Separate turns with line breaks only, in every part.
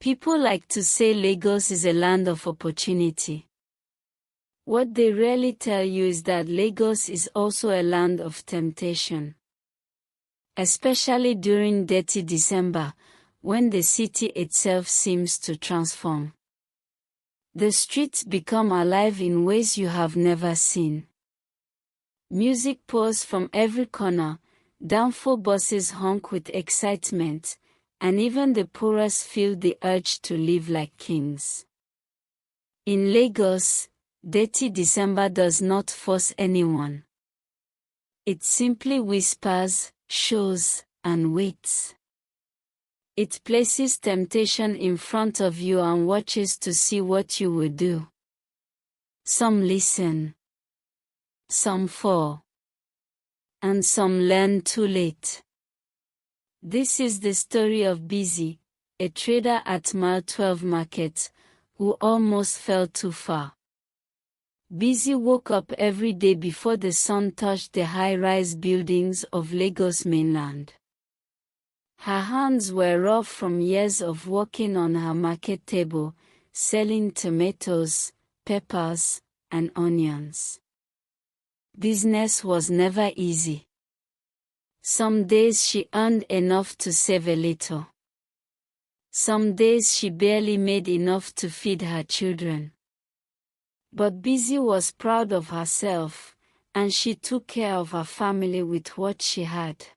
People like to say Lagos is a land of opportunity. What they rarely tell you is that Lagos is also a land of temptation. Especially during Detty December, when the city itself seems to transform. The streets become alive in ways you have never seen. Music pours from every corner, downfall buses honk with excitement, and even the poorest feel the urge to live like kings. In Lagos, Detty December does not force anyone. It simply whispers, shows, and waits. It places temptation in front of you and watches to see what you will do. Some listen. Some fall. And some learn too late. This is the story of Bisi, a trader at Mile 12 Market, who almost fell too far. Bisi woke up every day before the sun touched the high-rise buildings of Lagos mainland. Her hands were rough from years of working on her market table, selling tomatoes, peppers, and onions. Business was never easy. Some days she earned enough to save a little. Some days she barely made enough to feed her children. But Bisi was proud of herself, and she took care of her family with what she had.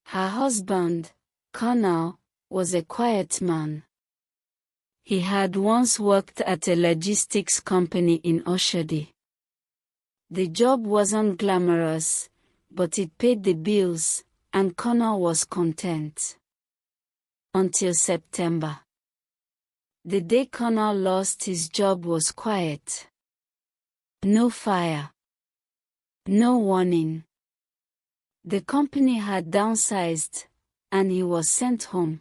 Her husband, Colonel, was a quiet man. He had once worked at a logistics company in Oshodi. The job wasn't glamorous, but it paid the bills, and Colonel was content. Until September. The day Colonel lost his job was quiet. No fire. No warning. The company had downsized, and he was sent home.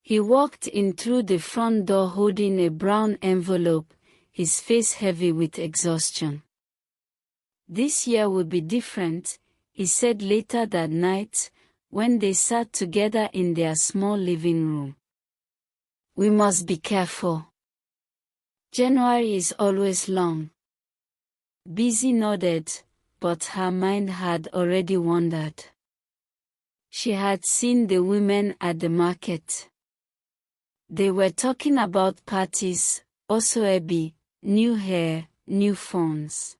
He walked in through the front door holding a brown envelope, his face heavy with exhaustion. "This year will be different," he said later that night, when they sat together in their small living room. "We must be careful. January is always long." Bisi nodded, but her mind had already wandered. She had seen the women at the market. They were talking about parties, osoebi, new hair, new phones.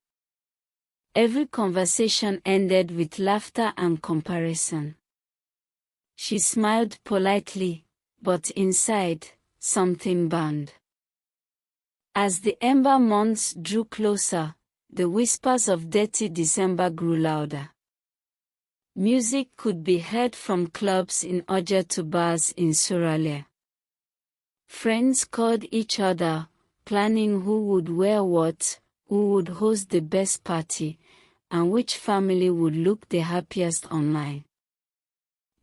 Every conversation ended with laughter and comparison. She smiled politely, but inside, something burned. As the ember months drew closer, the whispers of Detty December grew louder. Music could be heard from clubs in Oja to bars in Suralere. Friends called each other, planning who would wear what, who would host the best party, and which family would look the happiest online.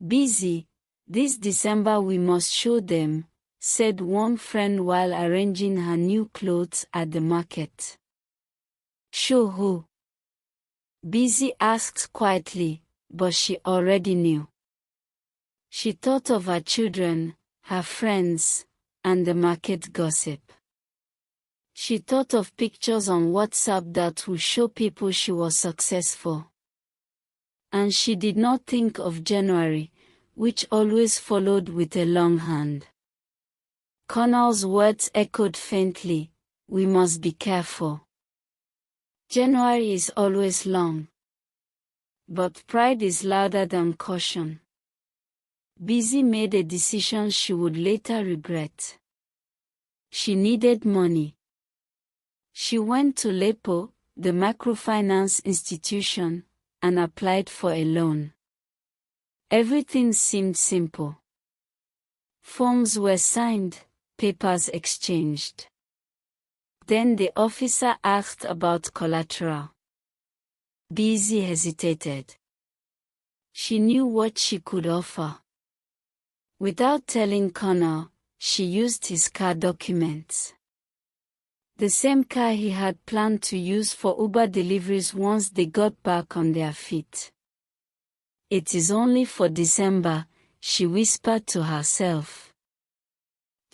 "Bisi, this December we must show them," said one friend while arranging her new clothes at the market. "Show who?" Bisi asked quietly, but she already knew. She thought of her children, her friends, and the market gossip. She thought of pictures on WhatsApp that would show people she was successful. And she did not think of January, which always followed with a long hand. Colonel's words echoed faintly, "We must be careful. January is always long. But pride is louder than caution." Bisi made a decision she would later regret. She needed money. She went to LEPO, the microfinance institution, and applied for a loan. Everything seemed simple. Forms were signed, papers exchanged. Then the officer asked about collateral. Bisi hesitated. She knew what she could offer. Without telling Colonel, she used his car documents. The same car he had planned to use for Uber deliveries once they got back on their feet. "It is only for December," she whispered to herself.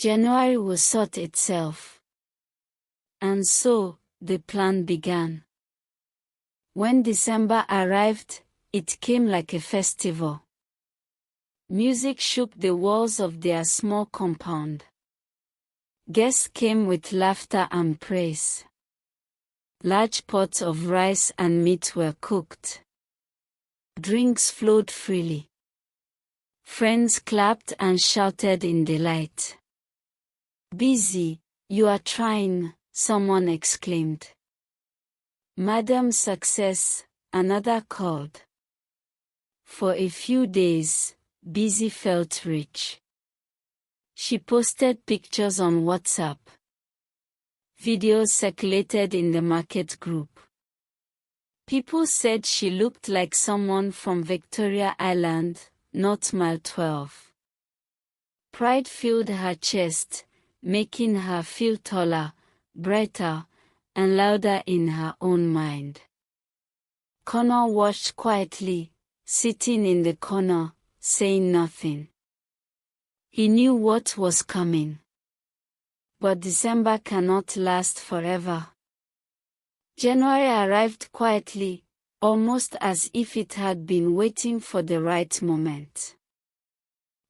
January would sort itself. And so, the plan began. When December arrived, it came like a festival. Music shook the walls of their small compound. Guests came with laughter and praise. Large pots of rice and meat were cooked. Drinks flowed freely. Friends clapped and shouted in delight. "Bisi, you are trying," someone exclaimed. "Madam Success," another called. For a few days, Bisi felt rich. She posted pictures on WhatsApp. Videos circulated in the market group. People said she looked like someone from Victoria Island, not Mile 12. Pride filled her chest, making her feel taller, brighter, and louder in her own mind. Connor watched quietly, sitting in the corner, saying nothing. He knew what was coming. But December cannot last forever. January arrived quietly, almost as if it had been waiting for the right moment.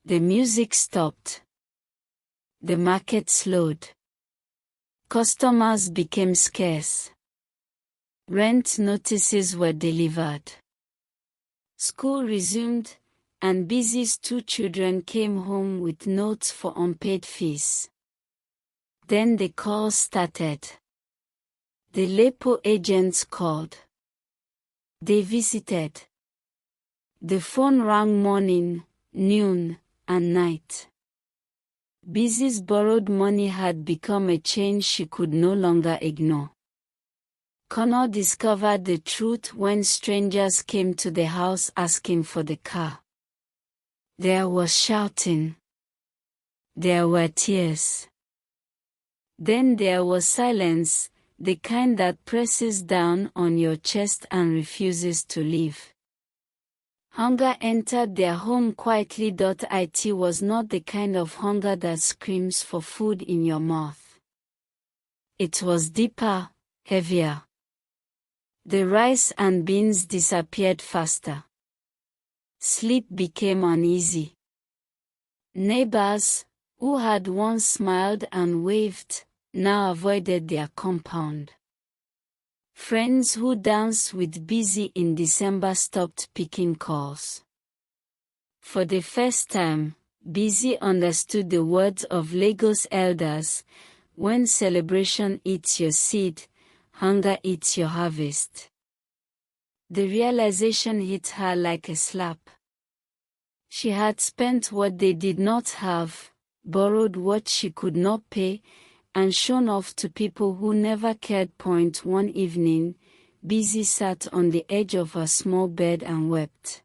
The music stopped. The market slowed. Customers became scarce. Rent notices were delivered. School resumed, and Bisi's 2 children came home with notes for unpaid fees. Then the calls started. The LEPO agents called. They visited. The phone rang morning, noon, and night. Bisi's borrowed money had become a chain she could no longer ignore. Connor discovered the truth when strangers came to the house asking for the car. There was shouting. There were tears. Then there was silence, the kind that presses down on your chest and refuses to leave. Hunger entered their home quietly. It was not the kind of hunger that screams for food in your mouth. It was deeper, heavier. The rice and beans disappeared faster. Sleep became uneasy. Neighbors, who had once smiled and waved, now avoided their compound. Friends who danced with Bisi in December stopped picking calls. For the first time, Bisi understood the words of Lagos elders: when celebration eats your seed, hunger eats your harvest. The realization hit her like a slap. She had spent what they did not have, borrowed what she could not pay, and shown off to people who never cared. One evening, Bisi sat on the edge of her small bed and wept.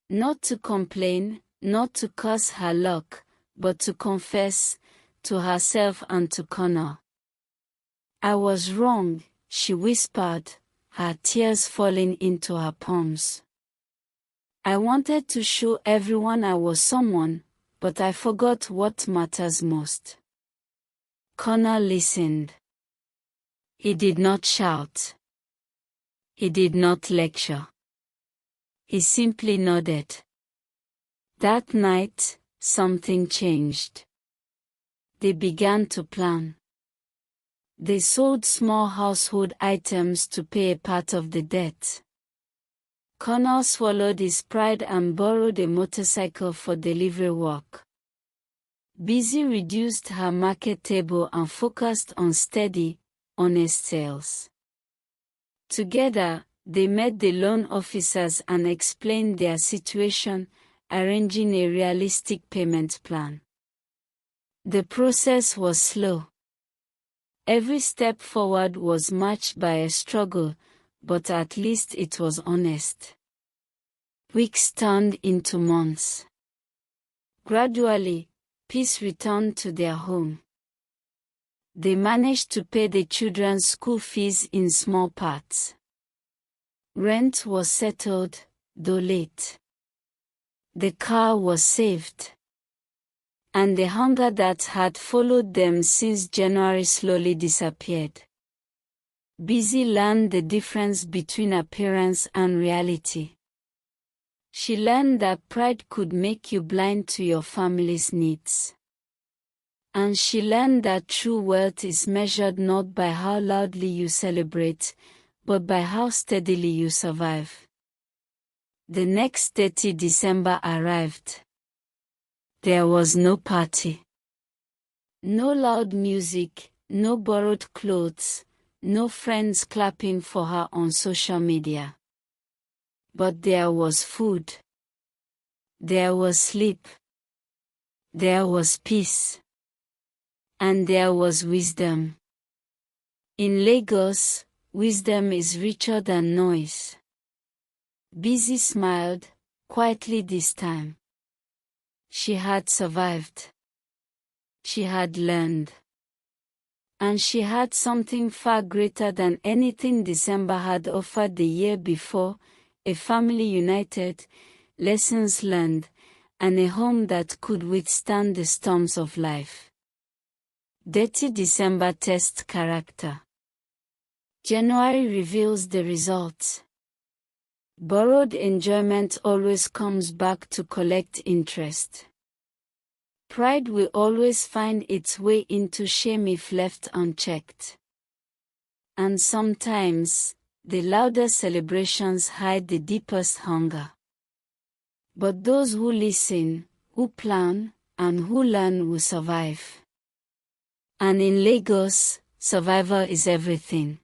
Not to complain, not to curse her luck, but to confess, to herself and to Connor. "I was wrong," she whispered, her tears falling into her palms. "I wanted to show everyone I was someone, but I forgot what matters most." Connor listened. He did not shout. He did not lecture. He simply nodded. That night, something changed. They began to plan. They sold small household items to pay a part of the debt. Connor swallowed his pride and borrowed a motorcycle for delivery work. Bisi reduced her market table and focused on steady, honest sales. Together, they met the loan officers and explained their situation, arranging a realistic payment plan. The process was slow. Every step forward was marked by a struggle, but at least it was honest. Weeks turned into months. Gradually, peace returned to their home. They managed to pay the children's school fees in small parts. Rent was settled, though late. The car was saved. And the hunger that had followed them since January slowly disappeared. Bisi learned the difference between appearance and reality. She learned that pride could make you blind to your family's needs. And she learned that true wealth is measured not by how loudly you celebrate, but by how steadily you survive. The next Detty December arrived. There was no party. No loud music, no borrowed clothes, no friends clapping for her on social media. But there was food. There was sleep. There was peace. And there was wisdom. In Lagos, wisdom is richer than noise. Bisi smiled, quietly this time. She had survived. She had learned. And she had something far greater than anything December had offered the year before, a family united, lessons learned, and a home that could withstand the storms of life. Detty December tests character. January reveals the results. Borrowed enjoyment always comes back to collect interest. Pride will always find its way into shame if left unchecked. And sometimes, the louder celebrations hide the deepest hunger. But those who listen, who plan, and who learn will survive. And in Lagos, survival is everything.